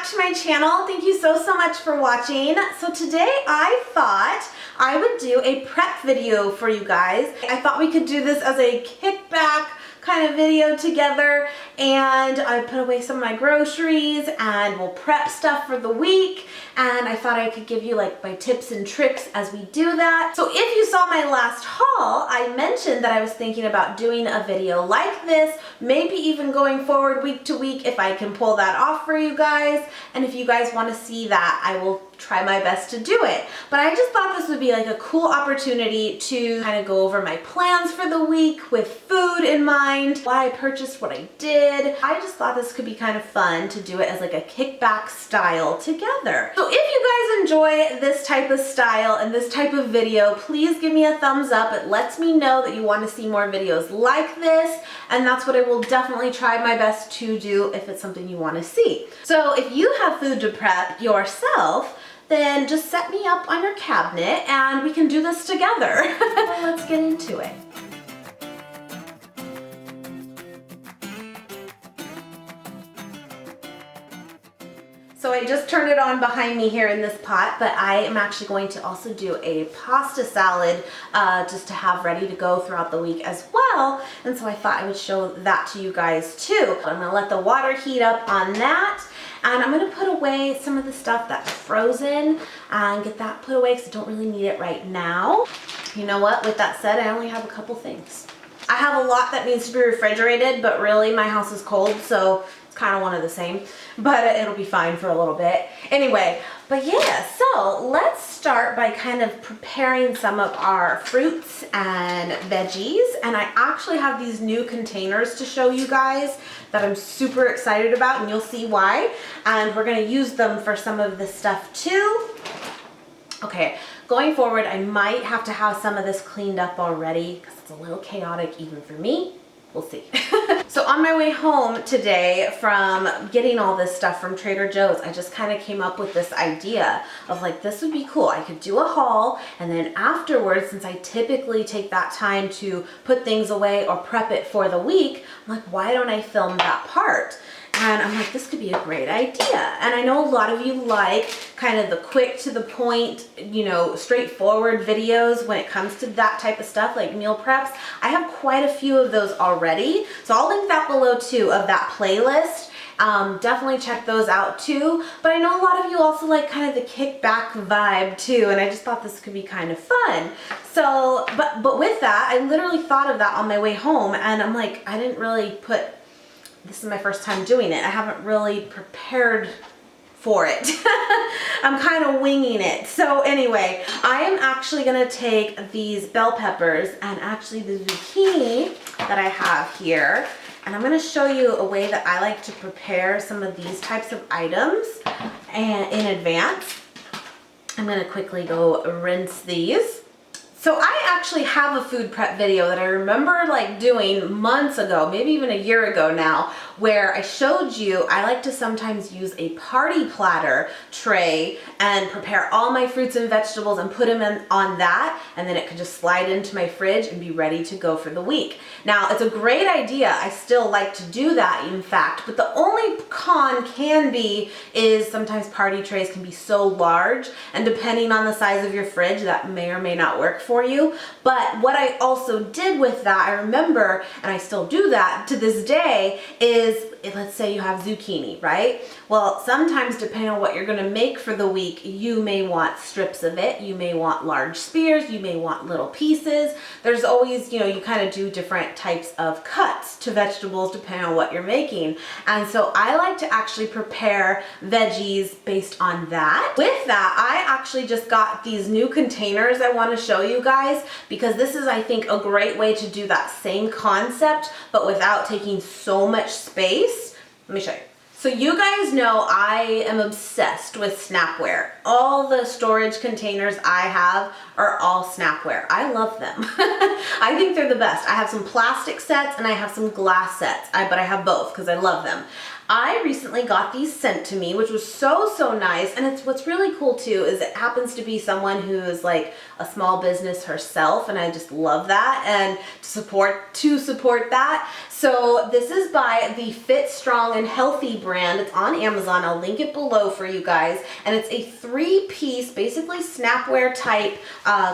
back to my channel. Thank you so much for watching. So today I thought I would do a prep video for you guys. I thought we could do this as a kickback kind of video together, and I put away some of my groceries and we'll prep stuff for the week, and I thought I could give you like my tips and tricks as we do that. So if you saw my last haul, I mentioned that I was thinking about doing a video like this, maybe even going forward week to week if I can pull that off for you guys. And if you guys want to see that, I will try my best to do it. But I just thought this would be like a cool opportunity to kind of go over my plans for the week with food in mind, why I purchased what I did. I just thought this could be kind of fun to do it as like a kickback style together. So if you guys enjoy this type of style and this type of video, please give me a thumbs up. It lets me know that you want to see more videos like this, and that's what I will definitely try my best to do if it's something you want to see. So if you have food to prep yourself, then just set me up on your cabinet and we can do this together. Well, let's get into it. So I just turned it on behind me here in this pot, but I am actually going to also do a pasta salad just to have ready to go throughout the week as well. And so I thought I would show that to you guys too. I'm gonna let the water heat up on that. And I'm gonna put away some of the stuff that's frozen and get that put away because I don't really need it right now. You know what, with that said, I only have a couple things. I have a lot that needs to be refrigerated, but really my house is cold, so it's kind of one of the same, but it'll be fine for a little bit. Anyway, but yeah, so let's start by kind of preparing some of our fruits and veggies. And I actually have these new containers to show you guys that I'm super excited about, and you'll see why. And we're gonna use them for some of this stuff too. Okay, going forward, I might have to have some of this cleaned up already because it's a little chaotic even for me. We'll see. So on my way home today from getting all this stuff from Trader Joe's, I just kind of came up with this idea of like, this would be cool. I could do a haul, and then afterwards, since I typically take that time to put things away or prep it for the week, I'm like, why don't I film that part? And I'm like, this could be a great idea. And I know a lot of you like kind of the quick to the point, you know, straightforward videos when it comes to that type of stuff, like meal preps. I have quite a few of those already. So I'll link that below too, of that playlist. Definitely check those out too. But I know a lot of you also like kind of the kickback vibe too, and I just thought this could be kind of fun. So, but with that, I literally thought of that on my way home, and I'm like, I didn't really put, this is my first time doing it. I haven't really prepared for it. I'm kind of winging it. So anyway, I am actually gonna take these bell peppers and actually the zucchini that I have here, and I'm gonna show you a way that I like to prepare some of these types of items and in advance. I'm gonna quickly go rinse these. So I actually have a food prep video that I remember like doing months ago, maybe even a year ago now, where I showed you I like to sometimes use a party platter tray and prepare all my fruits and vegetables and put them in on that, and then it could just slide into my fridge and be ready to go for the week. Now, it's a great idea. I still like to do that, in fact, but the only con can be is sometimes party trays can be so large, and depending on the size of your fridge, that may or may not work for you. But what I also did with that, I remember, and I still do that to this day, is let's say you have zucchini, right? Well, sometimes depending on what you're gonna make for the week, you may want strips of it, you may want large spears, you may want little pieces. There's always, you know, you kind of do different types of cuts to vegetables depending on what you're making. And so I like to actually prepare veggies based on that. With that, I actually just got these new containers I want to show you guys, because this is, I think, a great way to do that same concept, but without taking so much space. Let me show you. So you guys know I am obsessed with Snapware. All the storage containers I have are all Snapware. I love them. I think they're the best. I have some plastic sets and I have some glass sets, but I have both because I love them. I recently got these sent to me, which was so nice. And what's really cool too is it happens to be someone who is like a small business herself, and I just love that and to support that. So this is by the Fit Strong and Healthy brand. It's on Amazon. I'll link it below for you guys. And it's a 3-piece, basically snapware type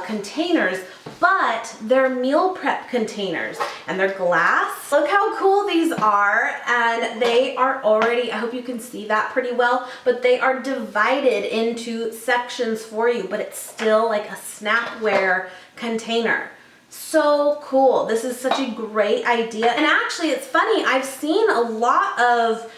containers, but they're meal prep containers and they're glass. Look how cool these are, and they are already, I hope you can see that pretty well, but they are divided into sections for you, but it's still like a snapware container. So cool. This is such a great idea. And actually, it's funny, I've seen a lot of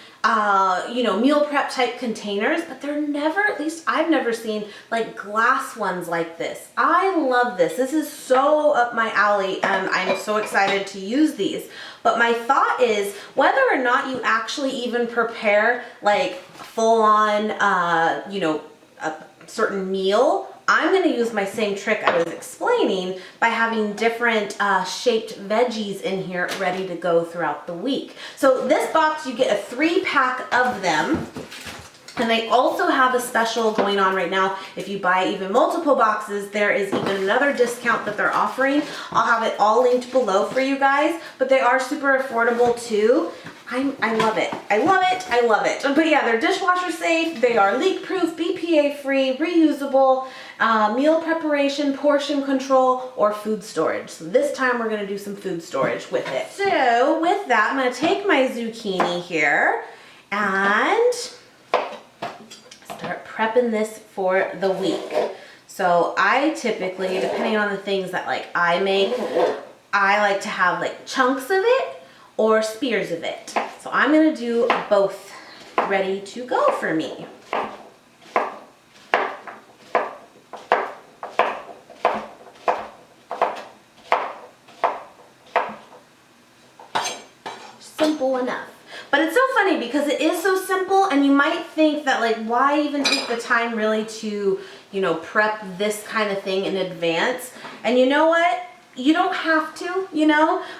meal prep type containers, but they're never, at least I've never seen like glass ones like this. I love this. This is so up my alley, and I'm so excited to use these. But my thought is whether or not you actually even prepare like full on, a certain meal, I'm going to use my same trick I was explaining by having different shaped veggies in here ready to go throughout the week. So this box, you get a 3-pack of them. And they also have a special going on right now. If you buy even multiple boxes, there is even another discount that they're offering. I'll have it all linked below for you guys, but they are super affordable too. I love it. I love it. I love it. But yeah, they're dishwasher safe. They are leak proof, BPA free, reusable, meal preparation, portion control, or food storage. So this time we're going to do some food storage with it. So with that, I'm going to take my zucchini here and start prepping this for the week. So I typically, depending on the things that like I make, I like to have like chunks of it or spears of it. So I'm gonna do both ready to go for me. Simple enough. But it's so funny because it is so simple, and you might think that like, why even take the time really to, prep this kind of thing in advance? And you know what? You don't have to,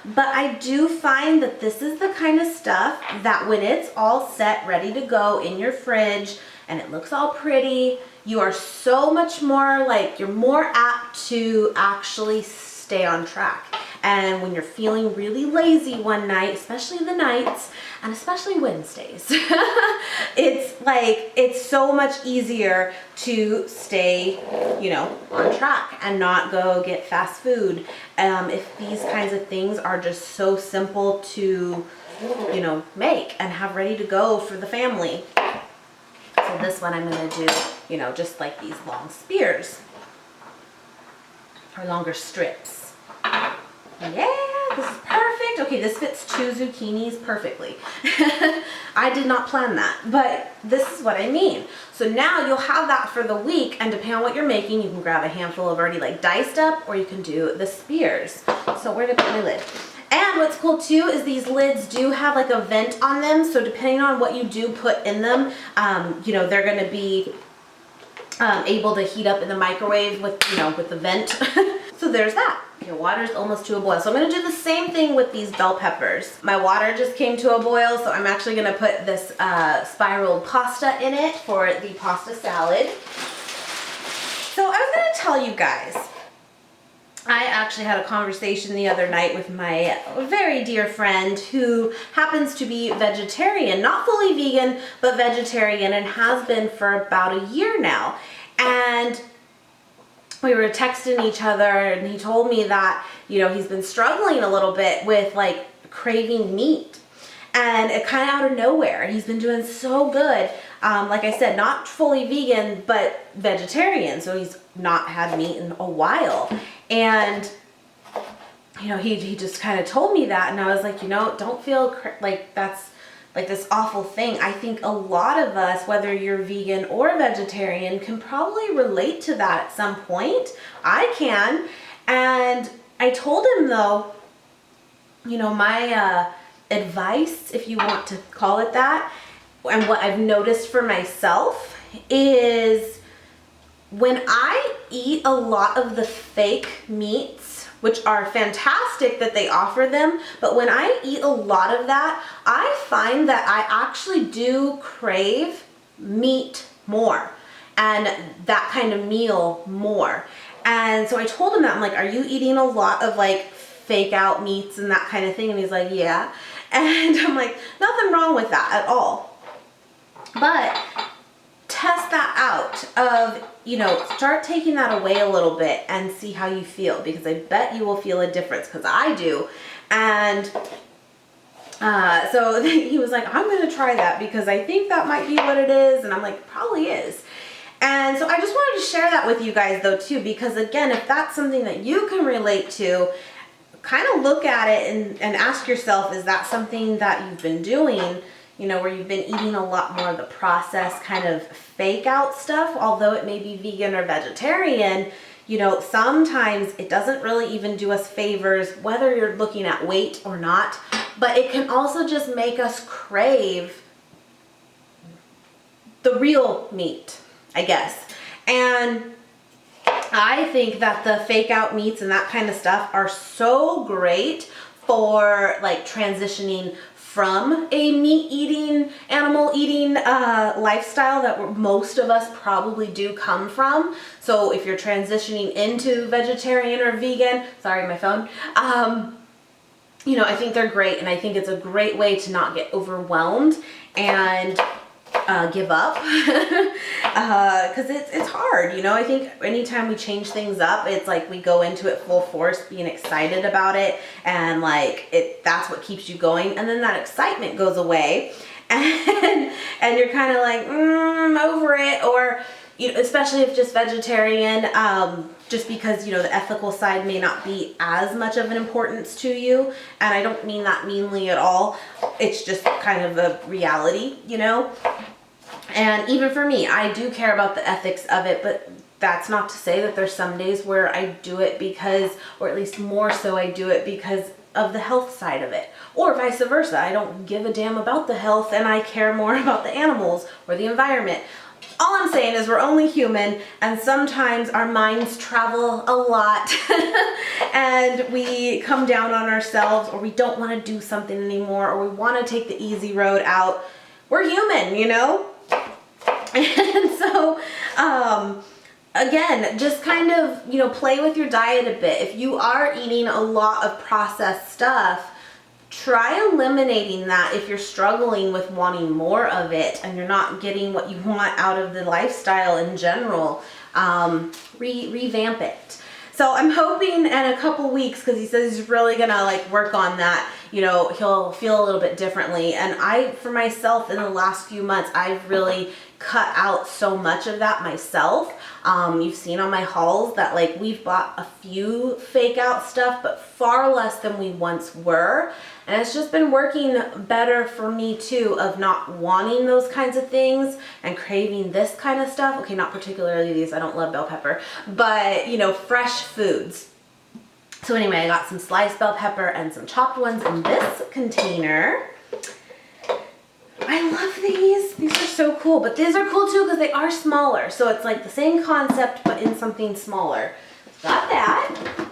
but I do find that this is the kind of stuff that when it's all set, ready to go in your fridge, and it looks all pretty, you are so much more like, you're more apt to actually stay on track. And when you're feeling really lazy one night, especially the nights, and especially Wednesdays, it's so much easier to stay, on track and not go get fast food. If these kinds of things are just so simple to, make and have ready to go for the family. So this one I'm going to do, just like these long spears or longer strips. Yeah, this is perfect. Okay, this fits 2 zucchinis perfectly. I did not plan that, but this is what I mean. So now you'll have that for the week, and depending on what you're making, you can grab a handful of already like diced up, or you can do the spears. So where did I put my lid? And what's cool too is these lids do have like a vent on them, so depending on what you do put in them, they're gonna be able to heat up in the microwave with, with the vent. So there's that. Your water's almost to a boil. So I'm going to do the same thing with these bell peppers. My water just came to a boil, so I'm actually going to put this spiraled pasta in it for the pasta salad. So I was going to tell you guys, I actually had a conversation the other night with my very dear friend who happens to be vegetarian, not fully vegan, but vegetarian, and has been for about a year now. And we were texting each other, and he told me that, he's been struggling a little bit with like craving meat, and it kind of out of nowhere. He's been doing so good. Like I said, not fully vegan, but vegetarian. So he's not had meat in a while. And, he just kind of told me that. And I was like, don't feel like that's like this awful thing. I think a lot of us, whether you're vegan or vegetarian, can probably relate to that at some point. I can. And I told him though, my advice, if you want to call it that, and what I've noticed for myself is when I eat a lot of the fake meats which are fantastic that they offer them. But when I eat a lot of that, I find that I actually do crave meat more and that kind of meal more. And so I told him that, I'm like, are you eating a lot of like fake out meats and that kind of thing? And he's like, yeah. And I'm like, nothing wrong with that at all. But test that out of, you know, start taking that away a little bit and see how you feel, because I bet you will feel a difference, because I do. And so he was like, I'm going to try that because I think that might be what it is. And I'm like, probably is. And so I just wanted to share that with you guys though too, because again, if that's something that you can relate to, kind of look at it and ask yourself, is that something that you've been doing, you know, where you've been eating a lot more of the processed kind of fake out stuff, although it may be vegan or vegetarian. You know, sometimes it doesn't really even do us favors, whether you're looking at weight or not, but it can also just make us crave the real meat, I guess. And I think that the fake out meats and that kind of stuff are so great for like transitioning from a meat eating, animal eating lifestyle that most of us probably do come from. So if you're transitioning into vegetarian or vegan, sorry, my phone, you know, I think they're great, and I think it's a great way to not get overwhelmed and give up, because it's hard, you know. I think anytime we change things up, it's like we go into it full force, being excited about it, and like that's what keeps you going, and then that excitement goes away, and you're kind of like over it, or you know, especially if just vegetarian, just because, you know, the ethical side may not be as much of an importance to you, and I don't mean that meanly at all. It's just kind of a reality, you know. And even for me, I do care about the ethics of it, but that's not to say that there's some days where I do it because, or at least more so, I do it because of the health side of it, or vice versa. I don't give a damn about the health and I care more about the animals or the environment. All I'm saying is we're only human, and sometimes our minds travel a lot and we come down on ourselves, or we don't want to do something anymore, or we want to take the easy road out. We're human, you know? And so, again, just kind of, you know, play with your diet a bit. If you are eating a lot of processed stuff, try eliminating that if you're struggling with wanting more of it and you're not getting what you want out of the lifestyle in general. Revamp it. So I'm hoping in a couple weeks, because he says he's really gonna like work on that, you know, he'll feel a little bit differently. And I, for myself, in the last few months, I've really cut out so much of that myself. You've seen on my hauls that like we've bought a few fake out stuff, but far less than we once were. And it's just been working better for me too, of not wanting those kinds of things and craving this kind of stuff. Okay, not particularly these, I don't love bell pepper, but you know, fresh foods. So anyway, I got some sliced bell pepper and some chopped ones in this container. I love these. These are so cool, but these are cool too because they are smaller. So it's like the same concept, but in something smaller. Got that.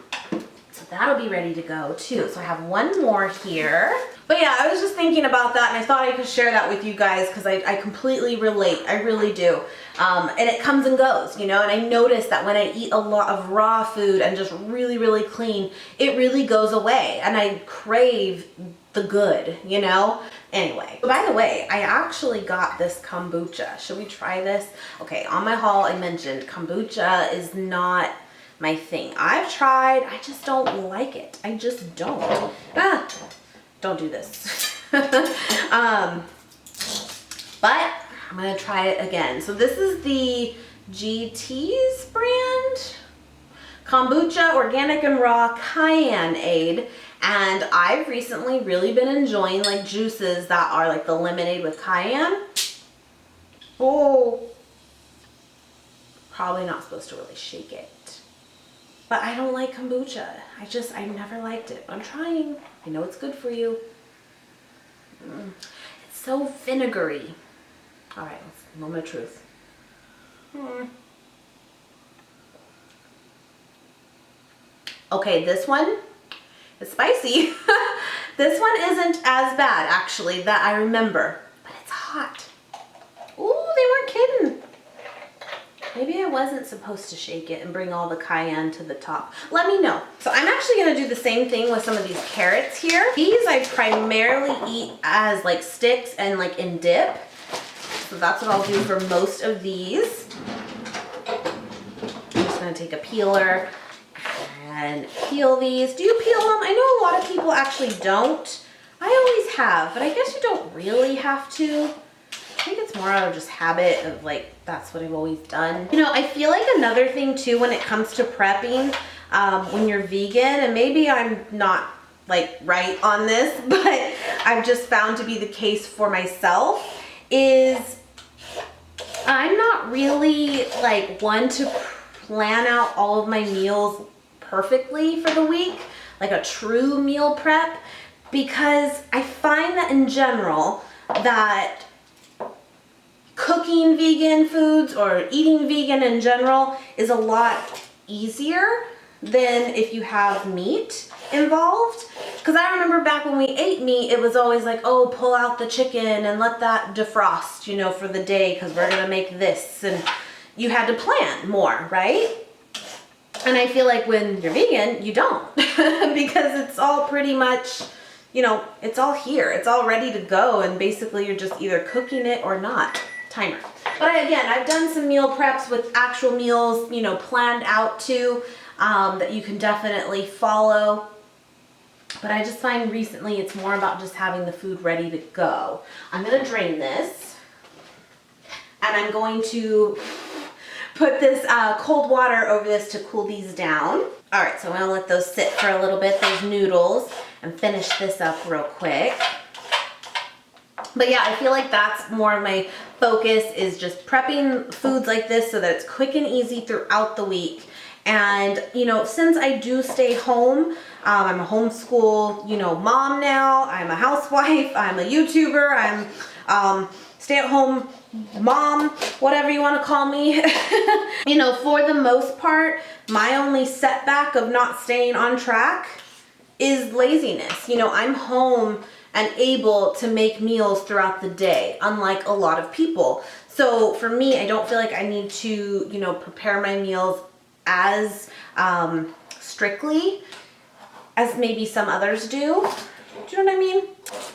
So that'll be ready to go too. So I have one more here. But yeah, I was just thinking about that, and I thought I could share that with you guys because I completely relate. I really do. And it comes and goes, you know, and I notice that when I eat a lot of raw food and just really, really clean, it really goes away, and I crave the good, you know? Anyway, by the way, I actually got this kombucha. Should we try this? Okay, on my haul I mentioned kombucha is not my thing. I've tried, I just don't like it. I just don't. Don't do this. But I'm gonna try it again. So this is the GT's brand. Kombucha, organic and raw cayenne-ade. And I've recently really been enjoying like juices that are like the lemonade with cayenne. Oh, probably not supposed to really shake it. But I don't like kombucha. I never liked it. I'm trying. I know it's good for you. It's so vinegary. All right, moment of truth. Okay, this one is spicy. This one isn't as bad, actually, that I remember, but it's hot. Ooh, they weren't kidding. Maybe I wasn't supposed to shake it and bring all the cayenne to the top. Let me know. So I'm actually gonna do the same thing with some of these carrots here. These I primarily eat as like sticks and like in dip. So that's what I'll do for most of these. I'm just gonna take a peeler and peel these. Do you peel them? I know a lot of people actually don't. I always have, but I guess you don't really have to. I think it's more out of just habit of like, that's what I've always done. You know, I feel like another thing too when it comes to prepping, when you're vegan, and maybe I'm not like right on this, but I've just found to be the case for myself, is I'm not really like one to plan out all of my meals perfectly for the week, like a true meal prep, because I find that in general that cooking vegan foods or eating vegan in general is a lot easier than if you have meat involved. Because I remember back when we ate meat, it was always like, oh, pull out the chicken and let that defrost, you know, for the day because we're gonna make this. And you had to plan more, right? And I feel like when you're vegan, you don't because it's all pretty much, you know, it's all here. It's all ready to go, and basically you're just either cooking it or not. Timer. But again, I've done some meal preps with actual meals, you know, planned out too, that you can definitely follow. But I just find recently it's more about just having the food ready to go. I'm gonna drain this, and I'm going to put this cold water over this to cool these down. All right, so I'm gonna let those sit for a little bit, those noodles, and finish this up real quick. But yeah, I feel like that's more of my focus, is just prepping foods like this so that it's quick and easy throughout the week. And, you know, since I do stay home, I'm a homeschool, you know, mom now, I'm a housewife, I'm a YouTuber, I'm stay-at-home mom, whatever you want to call me. You know, for the most part, my only setback of not staying on track is laziness. You know, I'm home and able to make meals throughout the day, unlike a lot of people. So for me, I don't feel like I need to, you know, prepare my meals as strictly as maybe some others do. Do you know what I mean?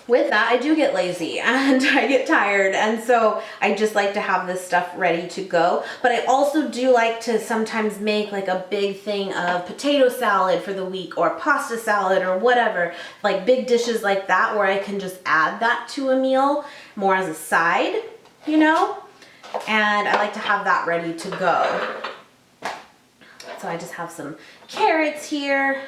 With that, I do get lazy and I get tired, and so I just like to have this stuff ready to go. But I also do like to sometimes make like a big thing of potato salad for the week, or pasta salad, or whatever, like big dishes like that where I can just add that to a meal more as a side, you know? And I like to have that ready to go. So I just have some carrots here.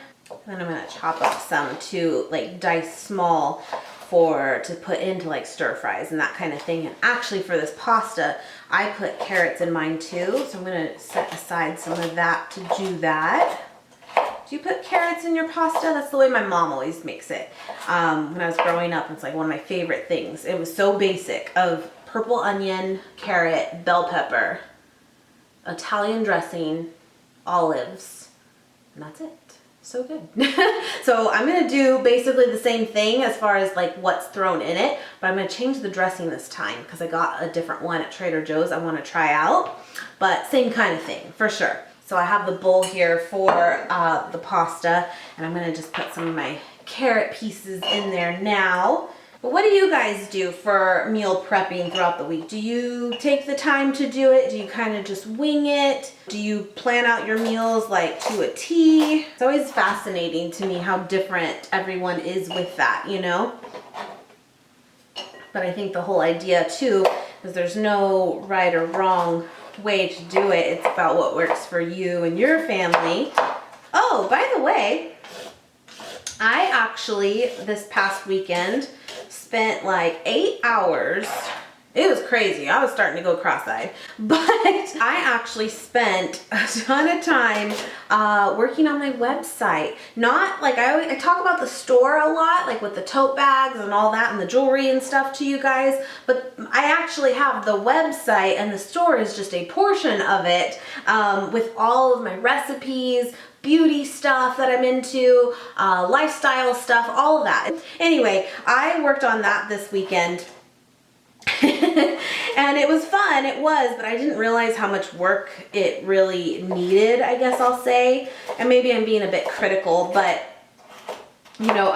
Then I'm gonna chop up some to like dice small to put into like stir fries and that kind of thing. And actually for this pasta, I put carrots in mine too. So I'm gonna set aside some of that to do that. Do you put carrots in your pasta? That's the way my mom always makes it. When I was growing up, it's like one of my favorite things. It was so basic, of purple onion, carrot, bell pepper, Italian dressing, olives, and that's it. So good. So I'm gonna do basically the same thing as far as like what's thrown in it, but I'm gonna change the dressing this time because I got a different one at Trader Joe's I want to try out, but same kind of thing for sure. So I have the bowl here for the pasta, and I'm gonna just put some of my carrot pieces in there now. But what do you guys do for meal prepping throughout the week? Do you take the time to do it? Do you kind of just wing it? Do you plan out your meals like to a T? It's always fascinating to me how different everyone is with that, you know? But I think the whole idea too is there's no right or wrong way to do it. It's about what works for you and your family. Oh, by the way, I actually this past weekend spent like 8 hours. It was crazy. I was starting to go cross-eyed, but I actually spent a ton of time working on my website. Not like I talk about the store a lot, like with the tote bags and all that and the jewelry and stuff to you guys, but I actually have the website, and the store is just a portion of it, with all of my recipes, beauty stuff that I'm into, lifestyle stuff, all of that. Anyway, I worked on that this weekend. And it was fun, it was, but I didn't realize how much work it really needed, I guess I'll say. And maybe I'm being a bit critical, but you know,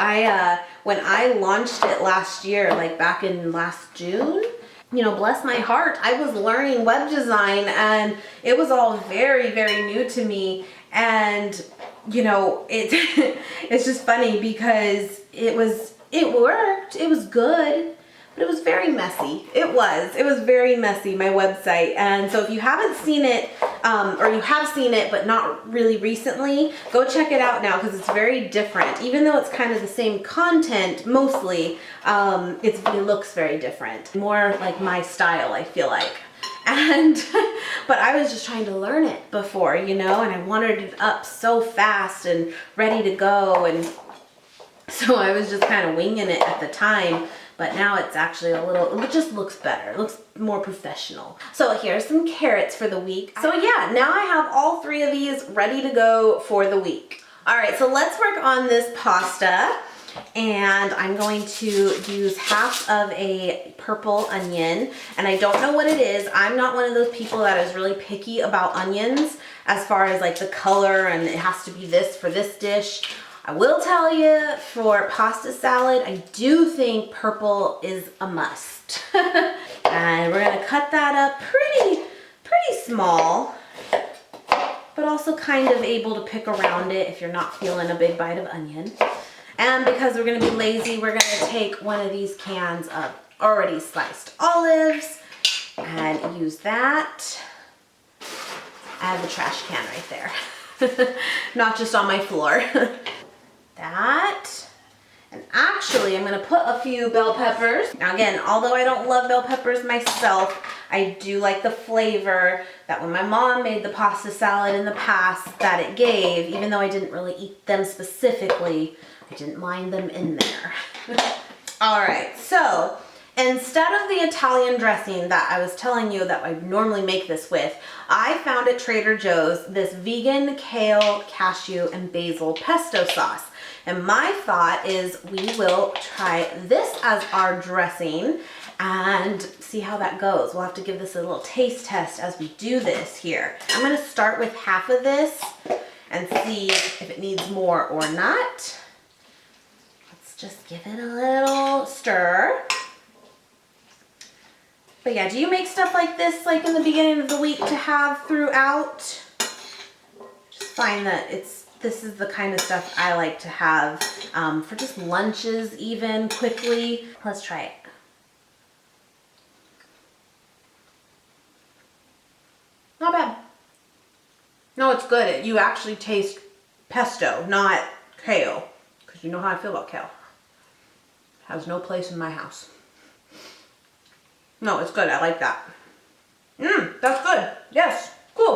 when I launched it last year, like back in last June, you know, bless my heart, I was learning web design and it was all very, very new to me. And, you know, it's just funny because it worked, it was good, but it was very messy. It was very messy, my website. And so if you haven't seen it, or you have seen it, but not really recently, go check it out now because it's very different. Even though it's kind of the same content, mostly, it looks very different. More like my style, I feel like. And, but I was just trying to learn it before, you know, and I wanted it up so fast and ready to go. And so I was just kind of winging it at the time. But now it's actually it just looks better. It looks more professional. So here's some carrots for the week. So yeah, now I have all 3 of these ready to go for the week. All right, so let's work on this pasta. And I'm going to use half of a purple onion. And I don't know what it is. I'm not one of those people that is really picky about onions as far as like the color and it has to be this for this dish. I will tell you, for pasta salad, I do think purple is a must. And we're gonna cut that up pretty small, but also kind of able to pick around it if you're not feeling a big bite of onion. And because we're gonna be lazy, we're gonna take one of these cans of already sliced olives and use that. I have the trash can right there. Not just on my floor. That, and actually I'm going to put a few bell peppers. Now again, although I don't love bell peppers myself, I do like the flavor that when my mom made the pasta salad in the past that it gave, even though I didn't really eat them specifically, I didn't mind them in there. All right, so instead of the Italian dressing that I was telling you that I normally make this with, I found at Trader Joe's this vegan kale, cashew, and basil pesto sauce. And my thought is we will try this as our dressing and see how that goes. We'll have to give this a little taste test as we do this here. I'm gonna start with half of this and see if it needs more or not. Let's just give it a little stir. But yeah, do you make stuff like this like in the beginning of the week to have throughout? Just find that this is the kind of stuff I like to have for just lunches even, quickly. Let's try it. Not bad. No, it's good. You actually taste pesto, not kale. Because you know how I feel about kale. It has no place in my house. No, it's good. I like that. That's good. Yes, cool.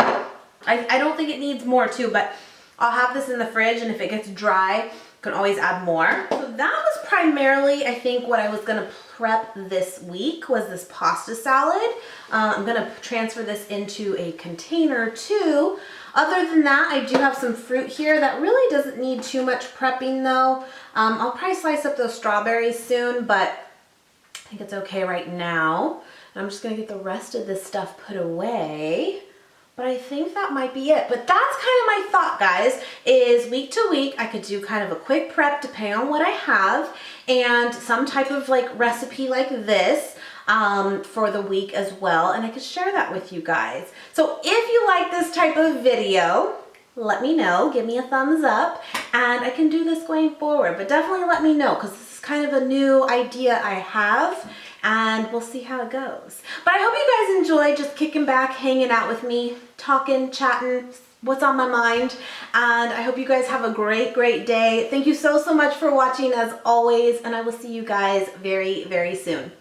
I don't think it needs more too, but I'll have this in the fridge, and if it gets dry, you can always add more. So that was primarily, I think, what I was gonna prep this week was this pasta salad. I'm gonna transfer this into a container too. Other than that, I do have some fruit here that really doesn't need too much prepping though. I'll probably slice up those strawberries soon, but I think it's okay right now. And I'm just gonna get the rest of this stuff put away. But I think that might be it. But that's kind of my thought, guys, is week to week, I could do kind of a quick prep depending on what I have and some type of like recipe like this for the week as well. And I could share that with you guys. So if you like this type of video, let me know, give me a thumbs up, and I can do this going forward. But definitely let me know because this is kind of a new idea I have. And we'll see how it goes. But I hope you guys enjoyed just kicking back, hanging out with me, talking, chatting, what's on my mind. And I hope you guys have a great, great day. Thank you so, so much for watching as always. And I will see you guys very, very soon.